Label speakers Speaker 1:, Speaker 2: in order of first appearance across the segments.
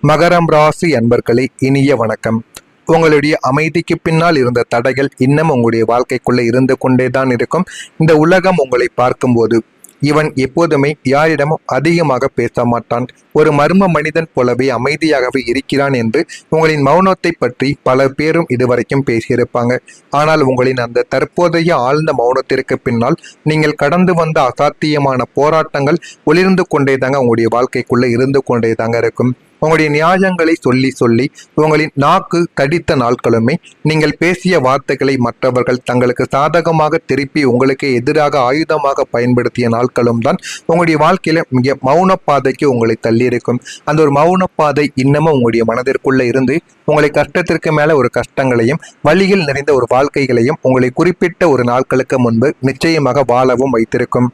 Speaker 1: மகரம் ராசி அன்பர்களே, இனிய வணக்கம். உங்களுடைய அமைதிக்கு பின்னால் இருந்த தடைகள் இன்னும் உங்களுடைய வாழ்க்கைக்குள்ள இருந்து கொண்டேதான் இருக்கும். இந்த உலகம் உங்களை பார்க்கும்போது இவன் எப்போதுமே யாரிடமும் அதிகமாக பேச மாட்டான், ஒரு மர்ம மனிதன் போலவே அமைதியாகவே இருக்கிறான் என்று உங்களின் மௌனத்தை பற்றி பல பேரும் இதுவரைக்கும் பேசியிருப்பாங்க. ஆனால் உங்களின் அந்த தற்போதைய ஆழ்ந்த மௌனத்திற்கு பின்னால் நீங்கள் கடந்து வந்த அசாத்தியமான போராட்டங்கள் ஒளிர்ந்து கொண்டேதாங்க உங்களுடைய வாழ்க்கைக்குள்ள இருந்து கொண்டேதாங்க இருக்கும். உங்களுடைய நியாயங்களை சொல்லி சொல்லி உங்களின் நாக்கு தடித்த நாட்களுமே, நீங்கள் பேசிய வார்த்தைகளை மற்றவர்கள் தங்களுக்கு சாதகமாக திருப்பி உங்களுக்கு எதிராக ஆயுதமாக பயன்படுத்திய நாட்களும் தான் உங்களுடைய வாழ்க்கையில மிக மௌன பாதைக்கு உங்களை தள்ளியிருக்கும். அந்த ஒரு மௌன பாதை இன்னமும் உங்களுடைய மனதிற்குள்ள இருந்து உங்களை கஷ்டத்திற்கு மேல ஒரு கஷ்டங்களையும் வழியில் நிறைந்த ஒரு வாழ்க்கைகளையும் உங்களை குறிப்பிட்ட ஒரு நாட்களுக்கு முன்பு நிச்சயமாக வாழவும் வைத்திருக்கும்.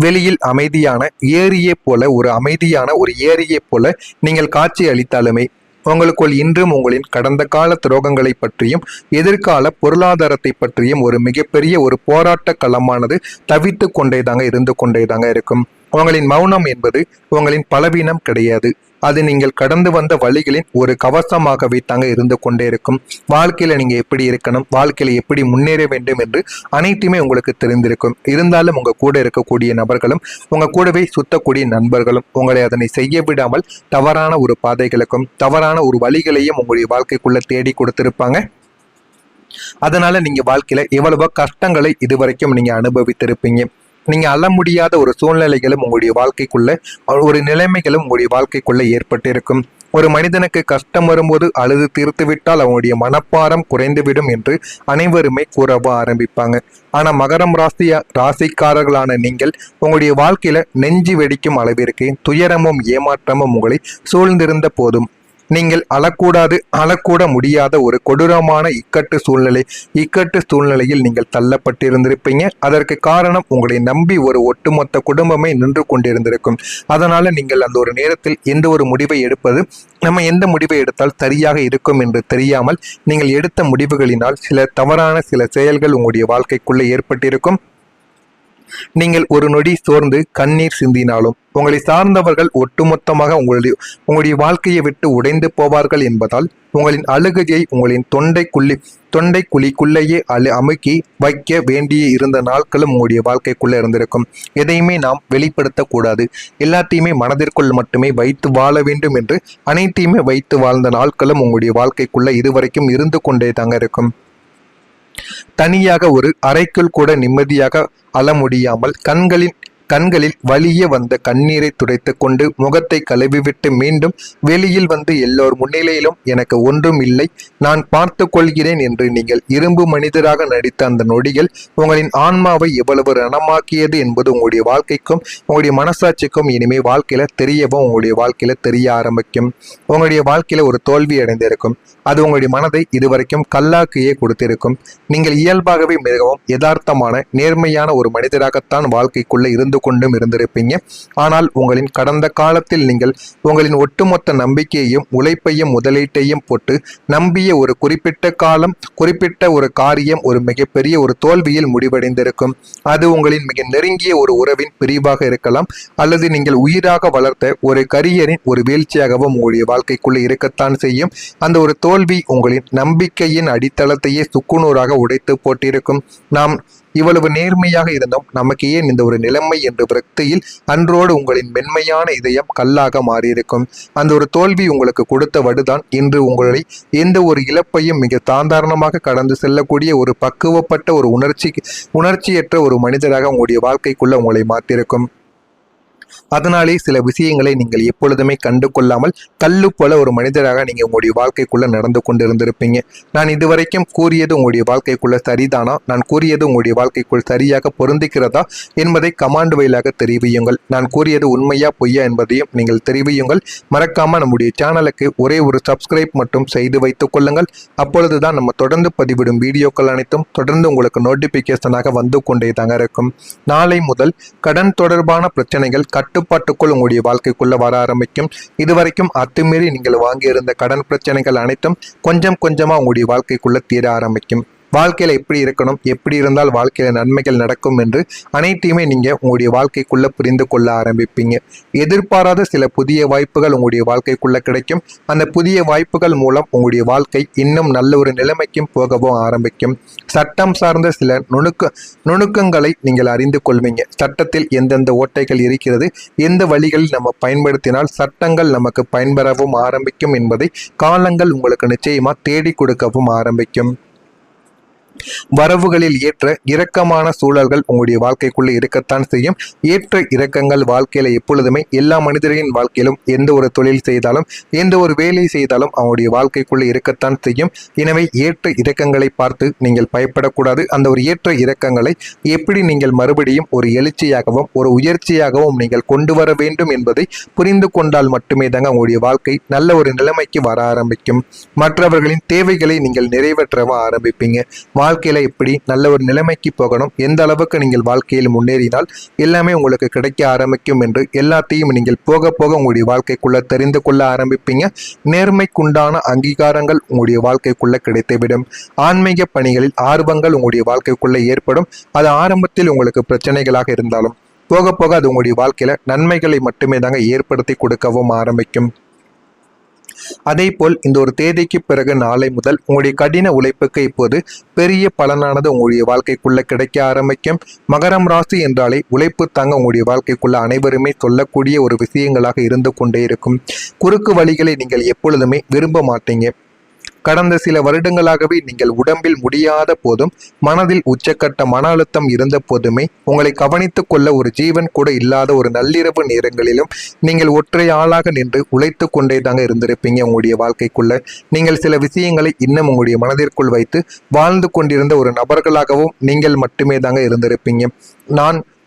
Speaker 1: வெளியில் அமைதியான ஏரியை போல ஒரு ஏரியை போல நீங்கள் காட்சி அளித்தாலுமே உங்களுக்குள் இன்றும் உங்களின் கடந்த கால துரோகங்களை பற்றியும் எதிர்கால பொருளாதாரத்தை பற்றியும் ஒரு மிகப்பெரிய ஒரு போராட்ட களமானது தவித்து கொண்டேதாங்க இருந்து கொண்டேதாங்க இருக்கும். உங்களின் மௌனம் என்பது உங்களின் பலவீனம் கிடையாது, அது நீங்கள் கடந்து வந்த வழிகளின் ஒரு கவசமாகவே தாங்க இருந்து கொண்டே இருக்கும். வாழ்க்கையில நீங்க எப்படி இருக்கணும், வாழ்க்கையில எப்படி முன்னேற வேண்டும் என்று அனைத்துமே உங்களுக்கு தெரிந்திருக்கும். இருந்தாலும் உங்க கூட இருக்கக்கூடிய நபர்களும் உங்க கூடவே சுத்தக்கூடிய நண்பர்களும் உங்களை அதனை செய்ய விடாமல் தவறான ஒரு பாதைகளுக்கும் தவறான ஒரு வழிகளையும் உங்களுடைய வாழ்க்கைக்குள்ள தேடி கொடுத்திருப்பாங்க. அதனால நீங்க வாழ்க்கையில எவ்வளவோ கஷ்டங்களை இதுவரைக்கும் நீங்க அனுபவித்திருப்பீங்க. நீங்க அள்ள முடியாத ஒரு சூழ்நிலைகளும் உங்களுடைய வாழ்க்கைக்குள்ள, ஒரு நிலைமைகளும் உங்களுடைய வாழ்க்கைக்குள்ள ஏற்பட்டிருக்கும். ஒரு மனிதனுக்கு கஷ்டம் வரும்போது அழுது தீர்த்து விட்டால் அவனுடைய மனப்பாரம் குறைந்துவிடும் என்று அனைவருமே கூறவ ஆரம்பிப்பாங்க. ஆனா மகரம் ராசிக்காரர்களான நீங்கள் உங்களுடைய வாழ்க்கையில நெஞ்சு வெடிக்கும் அளவிற்கு துயரமும் ஏமாற்றமும் உங்களை சூழ்ந்திருந்த போதும் நீங்கள் அழக்கூட முடியாத ஒரு கொடூரமான இக்கட்டு சூழ்நிலையில் நீங்கள் தள்ளப்பட்டிருந்திருப்பீங்க. அதற்கு காரணம் உங்களை நம்பி ஒரு ஒட்டுமொத்த குடும்பமே நின்று கொண்டிருந்திருக்கும். அதனால நீங்கள் அந்த ஒரு நேரத்தில் எந்த ஒரு முடிவை எடுப்பது, நம்ம எந்த முடிவை எடுத்தால் சரியாக இருக்கும் என்று தெரியாமல் நீங்கள் எடுத்த முடிவுகளினால் சில செயல்கள் உங்களுடைய வாழ்க்கைக்குள்ளே ஏற்பட்டிருக்கும். நீங்கள் ஒரு நொடி சோர்ந்து கண்ணீர் சிந்தினாலும் உங்களை சார்ந்தவர்கள் ஒட்டுமொத்தமாக உங்களுடைய வாழ்க்கையை விட்டு உடைந்து போவார்கள் என்பதால் உங்களின் அழுகையை உங்களின் தொண்டை குழிக்குள்ளேயே அமுக்கி வைக்க வேண்டிய இருந்த நாட்களும் உங்களுடைய வாழ்க்கைக்குள்ள இருந்திருக்கும். எதையுமே நாம் வெளிப்படுத்தக்கூடாது, எல்லாத்தையுமே மனதிற்குள் மட்டுமே வைத்து வாழ வேண்டும் என்று அனைத்தையுமே வைத்து வாழ்ந்த நாட்களும் உங்களுடைய வாழ்க்கைக்குள்ள இதுவரைக்கும் இருந்து கொண்டே தாங்க இருக்கும். தனியாக ஒரு அறைக்குள் கூட நிம்மதியாக அழ முடியாமல் கண்களில் வலிய வந்த கண்ணீரை துடைத்து கொண்டு முகத்தை கழுவிவிட்டு மீண்டும் வெளியில் வந்து எல்லோர் முன்னிலையிலும் எனக்கு ஒன்றும் இல்லை, நான் பார்த்து கொள்கிறேன் என்று நீங்கள் இரும்பு மனிதராக நடித்த அந்த நொடிகள் உங்களின் ஆன்மாவை எவ்வளவு ரணமாக்கியது என்பது உங்களுடைய வாழ்க்கைக்கும் உங்களுடைய மனசாட்சிக்கும் இனிமே வாழ்க்கையில தெரியவும் உங்களுடைய வாழ்க்கையில தெரிய ஆரம்பிக்கும். உங்களுடைய வாழ்க்கையில ஒரு தோல்வி அடைந்திருக்கும். அது உங்களுடைய மனதை இதுவரைக்கும் கல்லாக்கையே கொடுத்திருக்கும். நீங்கள் இயல்பாகவே மிகவும் யதார்த்தமான நேர்மையான ஒரு மனிதராகத்தான் வாழ்க்கைக்குள்ள இருந்து கொண்டும் இருந்திருப்பீங்க. ஆனால் உங்களின் கடந்த காலத்தில் நீங்கள் உங்களின் ஒட்டுமொத்த நம்பிக்கையையும் உழைப்பையும் முதலீட்டையும் போட்டு நம்பிய ஒரு குறிப்பிட்ட ஒரு காரியம் ஒரு மிகப்பெரிய ஒரு தோல்வியில் முடிவடைந்திருக்கும். அது உங்களின் மிக நெருங்கிய ஒரு உறவின் பிரிவாக இருக்கலாம், அல்லது நீங்கள் உயிராக வளர்த்த ஒரு கரியரின் ஒரு வீழ்ச்சியாகவும் உங்களுடைய வாழ்க்கைக்குள்ளே இருக்கத்தான் செய்யும். அந்த ஒரு தோல்வி உங்களின் நம்பிக்கையின் அடித்தளத்தையே சுக்குநூறாக உடைத்து போட்டிருக்கும். நாம் இவ்வளவு நேர்மையாக இருந்தோம், நமக்கு ஏன் இந்த ஒரு நிலைமை என்ற விரக்தியில் அன்றோடு உங்களின் மென்மையான இதயம் கல்லாக மாறியிருக்கும். அந்த ஒரு தோல்வி உங்களுக்கு கொடுத்த வடுதான் இன்று உங்களை எந்த ஒரு இழப்பையும் மிக சாதாரணமாக கடந்து செல்லக்கூடிய ஒரு பக்குவப்பட்ட ஒரு உணர்ச்சியற்ற ஒரு மனிதராக உங்களுடைய வாழ்க்கைக்குள்ள உங்களை மாற்றிருக்கும். அதனாலே சில விஷயங்களை நீங்கள் எப்பொழுதுமே கண்டு கொள்ளாமல் கல்லு போல ஒரு மனிதராக நீங்க உங்களுடைய வாழ்க்கைக்குள்ள நடந்து கொண்டிருந்திருப்பீங்க. நான் இதுவரைக்கும் கூறியது உங்களுடைய வாழ்க்கைக்குள்ள சரிதானா, நான் கூறியது உங்களுடைய வாழ்க்கைக்குள் சரியாக பொருந்துகிறதா என்பதை கமாண்ட் வழியாக தெரிவியுங்கள். நான் கூறியது உண்மையா பொய்யா என்பதையும் நீங்கள் தெரிவியுங்கள். மறக்காம நம்முடைய சேனலுக்கு ஒரே ஒரு சப்ஸ்கிரைப் மட்டும் செய்து வைத்துக் கொள்ளுங்கள். அப்பொழுதுதான் நம்ம தொடர்ந்து பதிவிடும் வீடியோக்கள் அனைத்தும் தொடர்ந்து உங்களுக்கு நோட்டிபிகேஷனாக வந்து கொண்டே தாங்க இருக்கும். நாளை முதல் கடன் தொடர்பான பிரச்சனைகள் கட்டுப்பாட்டுக்குள் உங்களுடைய வாழ்க்கைக்குள்ள வர ஆரம்பிக்கும். இதுவரைக்கும் அத்துமீறி நீங்கள் வாங்கியிருந்த கடன் பிரச்சனைகள் அனைத்தும் கொஞ்சம் கொஞ்சமா உங்களுடைய வாழ்க்கைக்குள்ள தீர ஆரம்பிக்கும். வாழ்க்கையில எப்படி இருக்கணும், எப்படி இருந்தால் வாழ்க்கையில நன்மைகள் நடக்கும் என்று அனைத்தையுமே நீங்க உங்களுடைய வாழ்க்கைக்குள்ள புரிந்து கொள்ள ஆரம்பிப்பீங்க. எதிர்பாராத சில புதிய வாய்ப்புகள் உங்களுடைய வாழ்க்கைக்குள்ள கிடைக்கும். அந்த புதிய வாய்ப்புகள் மூலம் உங்களுடைய வாழ்க்கை இன்னும் நல்ல ஒரு நிலைமைக்கும் போகவும் ஆரம்பிக்கும். சட்டம் சார்ந்த சில நுணுக்கங்களை நீங்கள் அறிந்து கொள்வீங்க. சட்டத்தில் எந்தெந்த ஓட்டைகள் இருக்கிறது, எந்த வழிகளில் நம்ம பயன்படுத்தினால் சட்டங்கள் நமக்கு பயன்பெறவும் ஆரம்பிக்கும் என்பதை காலங்கள் உங்களுக்கு நிச்சயமா தேடி கொடுக்கவும் ஆரம்பிக்கும். வரவுகளில் ஏற்ற இரக்கமான சூழல்கள் உங்களுடைய வாழ்க்கைக்குள்ள இருக்கத்தான் செய்யும். ஏற்ற இரக்கங்கள் வாழ்க்கையில எப்பொழுதுமே எல்லா மனிதர்களின் வாழ்க்கையிலும் எந்த ஒரு தொழில் செய்தாலும் எந்த ஒரு வேலை செய்தாலும் அவங்களுடைய வாழ்க்கைக்குள்ள இருக்கத்தான் செய்யும். எனவே ஏற்ற இரக்கங்களை பார்த்து நீங்கள் பயப்படக்கூடாது. அந்த ஒரு ஏற்ற இரக்கங்களை எப்படி நீங்கள் மறுபடியும் ஒரு எழுச்சியாகவும் ஒரு உயர்ச்சியாகவும் நீங்கள் கொண்டு வர வேண்டும் என்பதை புரிந்து கொண்டால் மட்டுமே தாங்க உங்களுடைய வாழ்க்கை நல்ல ஒரு நிலைமைக்கு வர ஆரம்பிக்கும். மற்றவர்களின் தேவைகளை நீங்கள் நிறைவேற்றவும் ஆரம்பிப்பீங்க. வாழ்க்கையில எப்படி நல்ல ஒரு நிலைமைக்கு போகணும், எந்த அளவுக்கு நீங்கள் வாழ்க்கையில் முன்னேறினால் எல்லாமே உங்களுக்கு கிடைக்க ஆரம்பிக்கும் என்று எல்லாத்தையும் நீங்கள் போக போக உங்களுடைய வாழ்க்கைக்குள்ள தெரிந்து கொள்ள ஆரம்பிப்பீங்க. நேர்மைக்குண்டான அங்கீகாரங்கள் உங்களுடைய வாழ்க்கைக்குள்ள கிடைத்துவிடும். ஆன்மீக பணிகளில் ஆர்வங்கள் உங்களுடைய வாழ்க்கைக்குள்ள ஏற்படும். அது ஆரம்பத்தில் உங்களுக்கு பிரச்சனைகளாக இருந்தாலும் போக போக அது உங்களுடைய வாழ்க்கையில நன்மைகளை மட்டுமே தாங்க ஏற்படுத்தி கொடுக்கவும் ஆரம்பிக்கும். அதே போல் இந்த ஒரு தேதிக்கு பிறகு நாளை முதல் உங்களுடைய கடின உழைப்புக்கு இப்போது பெரிய பலனானது உங்களுடைய வாழ்க்கைக்குள்ள கிடைக்க ஆரம்பிக்கும். மகரம் ராசி என்றாலே உழைப்பு தாங்க உங்களுடைய வாழ்க்கைக்குள்ள அனைவருமே சொல்லக்கூடிய ஒரு விஷயங்களாக இருந்து கொண்டே இருக்கும். குறுக்கு வழிகளை நீங்கள் எப்பொழுதுமே விரும்ப மாட்டீங்க. கடந்த சில வருடங்களாகவே நீங்கள் உடம்பில் முடியாத போதும் மனதில் உச்சக்கட்ட மன அழுத்தம் இருந்த போதுமே உங்களை கவனித்துக் கொள்ள ஒரு ஜீவன் கூட இல்லாத ஒரு நள்ளிரவு நேரங்களிலும் நீங்கள் ஒற்றை ஆளாக நின்று உழைத்து கொண்டே தாங்க இருந்திருப்பீங்க. உங்களுடைய வாழ்க்கைக்குள்ள நீங்கள் சில விஷயங்களை இன்னும் உங்களுடைய மனதிற்குள் வைத்து வாழ்ந்து கொண்டிருந்த ஒரு நபர்களாகவும் நீங்கள் மட்டுமே தாங்க இருந்திருப்பீங்க.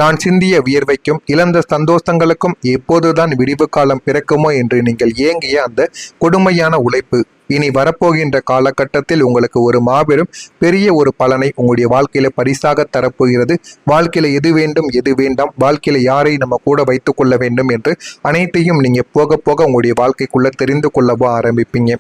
Speaker 1: நான் சிந்திய வியர்வைக்கும் இழந்த சந்தோஷங்களுக்கும் எப்போதுதான் விடிவு காலம் பிறக்குமோ என்று நீங்கள் ஏங்கிய அந்த கொடுமையான உழைப்பு இனி வரப்போகின்ற காலகட்டத்தில் உங்களுக்கு ஒரு மாபெரும் பெரிய ஒரு பலனை உங்களுடைய வாழ்க்கையில பரிசாக தரப்போகிறது. வாழ்க்கையில எது வேண்டும் எது வேண்டாம், வாழ்க்கையில யாரை நம்ம கூட வைத்துக் கொள்ள வேண்டும் என்று அனைத்தையும் நீங்க போக போக உங்களுடைய வாழ்க்கைக்குள்ள தெரிந்து கொள்ளவோ ஆரம்பிப்பீங்க.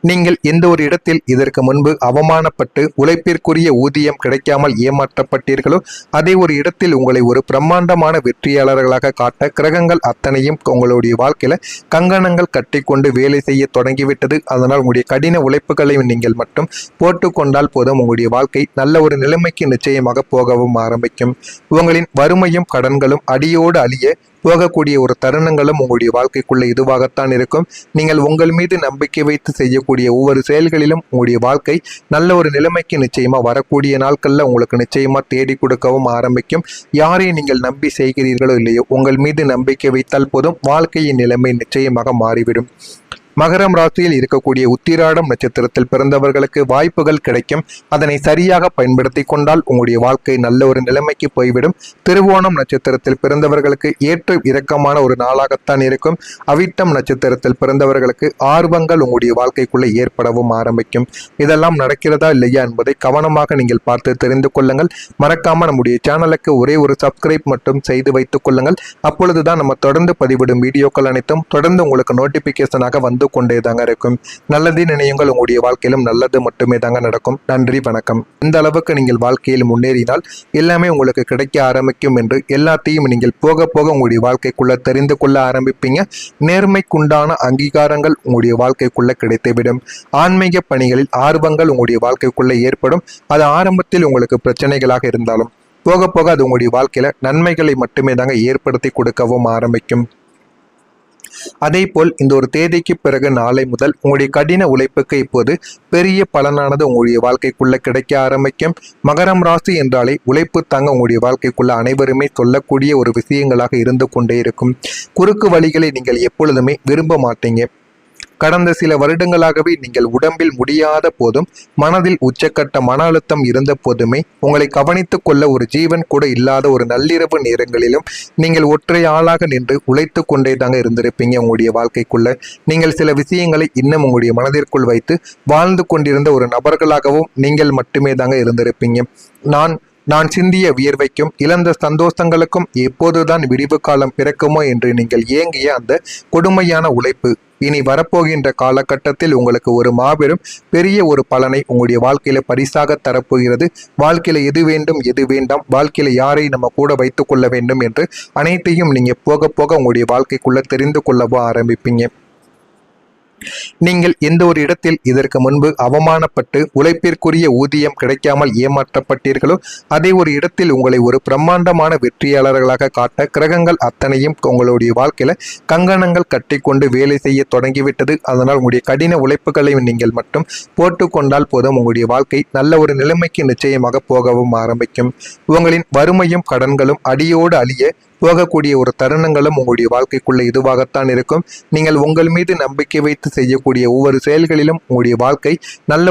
Speaker 1: நீங்கள் எந்த ஒரு இடத்தில் இதற்கு முன்பு அவமானப்பட்டு உழைப்பிற்குரிய ஊதியம் கிடைக்காமல் ஏமாற்றப்பட்டீர்களோ அதே ஒரு இடத்தில் உங்களை ஒரு பிரம்மாண்டமான வெற்றியாளர்களாக காட்ட கிரகங்கள் அத்தனையும் உங்களுடைய வாழ்க்கையில கங்கணங்கள் கட்டி கொண்டு வேலை செய்ய தொடங்கிவிட்டது. அதனால் உங்களுடைய கடின உழைப்புகளை நீங்கள் மட்டும் போட்டுக்கொண்டால் போதும் உங்களுடைய வாழ்க்கை நல்ல ஒரு நிலைமைக்கு நிச்சயமாக போகவும் ஆரம்பிக்கும். உங்களின் வறுமையும் கடன்களும் அடியோடு அழிய போகக்கூடிய ஒரு தருணங்களும் உங்களுடைய வாழ்க்கைக்குள்ள இதுவாகத்தான் இருக்கும். நீங்கள் உங்கள் மீது நம்பிக்கை வைத்து செய்யக்கூடிய ஒவ்வொரு செயல்களிலும் உங்களுடைய வாழ்க்கை நல்ல ஒரு நிலைமைக்கு நிச்சயமா வரக்கூடிய நாட்கள்ல உங்களுக்கு நிச்சயமா தேடி கொடுக்கவும் ஆரம்பிக்கும். யாரை நீங்கள் நம்பி செய்கிறீர்களோ இல்லையோ உங்கள் மீது நம்பிக்கை வைத்தால் போதும் வாழ்க்கையின் நிலைமை நிச்சயமாக மாறிவிடும். மகரம் ராசியில் இருக்கக்கூடிய உத்திராடம் நட்சத்திரத்தில் பிறந்தவர்களுக்கு வாய்ப்புகள் கிடைக்கும். அதனை சரியாக பயன்படுத்தி கொண்டால் உங்களுடைய வாழ்க்கை நல்ல ஒரு நிலைமைக்கு போய்விடும். திருவோணம் நட்சத்திரத்தில் பிறந்தவர்களுக்கு ஏற்ற இறக்கமான ஒரு நாளாகத்தான் இருக்கும். அவிட்டம் நட்சத்திரத்தில் பிறந்தவர்களுக்கு ஆர்வங்கள் உங்களுடைய வாழ்க்கைக்குள்ளே ஏற்படவும் ஆரம்பிக்கும். இதெல்லாம் நடக்கிறதா இல்லையா என்பதை கவனமாக நீங்கள் பார்த்து தெரிந்து கொள்ளுங்கள். மறக்காம நம்முடைய சேனலுக்கு ஒரே ஒரு சப்ஸ்கிரைப் மட்டும் செய்து வைத்துக் கொள்ளுங்கள். அப்பொழுதுதான் நம்ம தொடர்ந்து பதிவிடும் வீடியோக்கள் அனைத்தும் தொடர்ந்து உங்களுக்கு நோட்டிபிகேஷனாக வந்து கொண்டே தாங்க இருக்கும். நல்லதே நினையுங்கள், உங்களுடைய வாழ்க்கையிலும் நல்லது மட்டுமே தாங்க நடக்கும். நன்றி, வணக்கம். இந்த அளவுக்கு நீங்கள் வாழ்க்கையில் முன்னேறினால் எல்லாமே உங்களுக்கு கிடைக்க ஆரம்பிக்கும் என்று எல்லாத்தையும் நீங்கள் போக போக உங்களுடைய வாழ்க்கைக்குள்ள தெரிந்து கொள்ள ஆரம்பிப்பீங்க. நேர்மைக்குண்டான அங்கீகாரங்கள் உங்களுடைய வாழ்க்கைக்குள்ள கிடைத்துவிடும். ஆன்மீக பணிகளில் ஆர்வங்கள் உங்களுடைய வாழ்க்கைக்குள்ள ஏற்படும். அது ஆரம்பத்தில் உங்களுக்கு பிரச்சனைகளாக இருந்தாலும் போக போக அது உங்களுடைய வாழ்க்கையில நன்மைகளை மட்டுமே தாங்க ஏற்படுத்தி கொடுக்கவும் ஆரம்பிக்கும். அதே போல் இந்த ஒரு தேதிக்கு பிறகு நாளை முதல் உங்களுடைய கடின உழைப்புக்கு இப்போது பெரிய பலனானது உங்களுடைய வாழ்க்கைக்குள்ள கிடைக்க ஆரம்பிக்கும். மகரம் ராசி என்றாலே உழைப்பு தாங்க உங்களுடைய வாழ்க்கைக்குள்ள அனைவருமே சொல்லக்கூடிய ஒரு விஷயங்களாக இருந்து கொண்டே இருக்கும். குறுக்கு வழிகளை நீங்கள் எப்பொழுதுமே விரும்ப மாட்டீங்க. கடந்த சில வருடங்களாகவே நீங்கள் உடம்பில் முடியாத போதும் மனதில் உச்சக்கட்ட மன அழுத்தம் இருந்த போதுமே உங்களை கவனித்துக் கொள்ள ஒரு ஜீவன் கூட இல்லாத ஒரு நள்ளிரவு நேரங்களிலும் நீங்கள் ஒற்றை ஆளாக நின்று உழைத்து கொண்டே தாங்க இருந்திருப்பீங்க. உங்களுடைய வாழ்க்கைக்குள்ள நீங்கள் சில விஷயங்களை இன்னும் உங்களுடைய மனதிற்குள் வைத்து வாழ்ந்து கொண்டிருந்த ஒரு நபர்களாகவும் நீங்கள் மட்டுமே தாங்க இருந்திருப்பீங்க. நான் சிந்திய வியர்வைக்கும் இழந்த சந்தோஷங்களுக்கும் எப்போதுதான் விடிவு காலம் பிறக்குமோ என்று நீங்கள் ஏங்கிய அந்த கொடுமையான உழைப்பு இனி வரப்போகின்ற காலகட்டத்தில் உங்களுக்கு ஒரு மாபெரும் பெரிய ஒரு பலனை உங்களுடைய வாழ்க்கையில பரிசாக தரப்போகிறது. வாழ்க்கையில எது வேண்டும் எது வேண்டாம், வாழ்க்கையில யாரை நம்ம கூட வைத்துக் கொள்ள வேண்டும் என்று அனைத்தையும் நீங்க போக போக உங்களுடைய வாழ்க்கைக்குள்ள தெரிந்து கொள்ளவோ ஆரம்பிப்பீங்க. நீங்கள் எந்த ஒரு இடத்தில் இதற்கு முன்பு அவமானப்பட்டு உழைப்பிற்குரிய ஊதியம் கிடைக்காமல் ஏமாற்றப்பட்டீர்களோ அதே ஒரு இடத்தில் உங்களை ஒரு பிரம்மாண்டமான வெற்றியாளர்களாக காட்ட கிரகங்கள் அத்தனையும் உங்களுடைய வாழ்க்கையில கங்கணங்கள் கட்டிக்கொண்டு வேலை செய்ய தொடங்கிவிட்டது. அதனால் உங்களுடைய கடின உழைப்புகளை நீங்கள் மட்டும் போட்டுக்கொண்டால் போதும், உங்களுடைய வாழ்க்கை நல்ல ஒரு நிலைமைக்கு நிச்சயமாக போகவும் ஆரம்பிக்கும். உங்களின் வறுமையும் கடன்களும் அடியோடு அழிய போகக்கூடிய ஒரு தருணங்களும் உங்களுடைய வாழ்க்கைக்குள்ள இதுவாகத்தான் இருக்கும். நீங்கள் உங்கள் மீது நம்பிக்கை வைத்து செய்யக்கூடிய ஒவ்வொரு செயல்களிலும் உங்களுடைய வாழ்க்கை நல்ல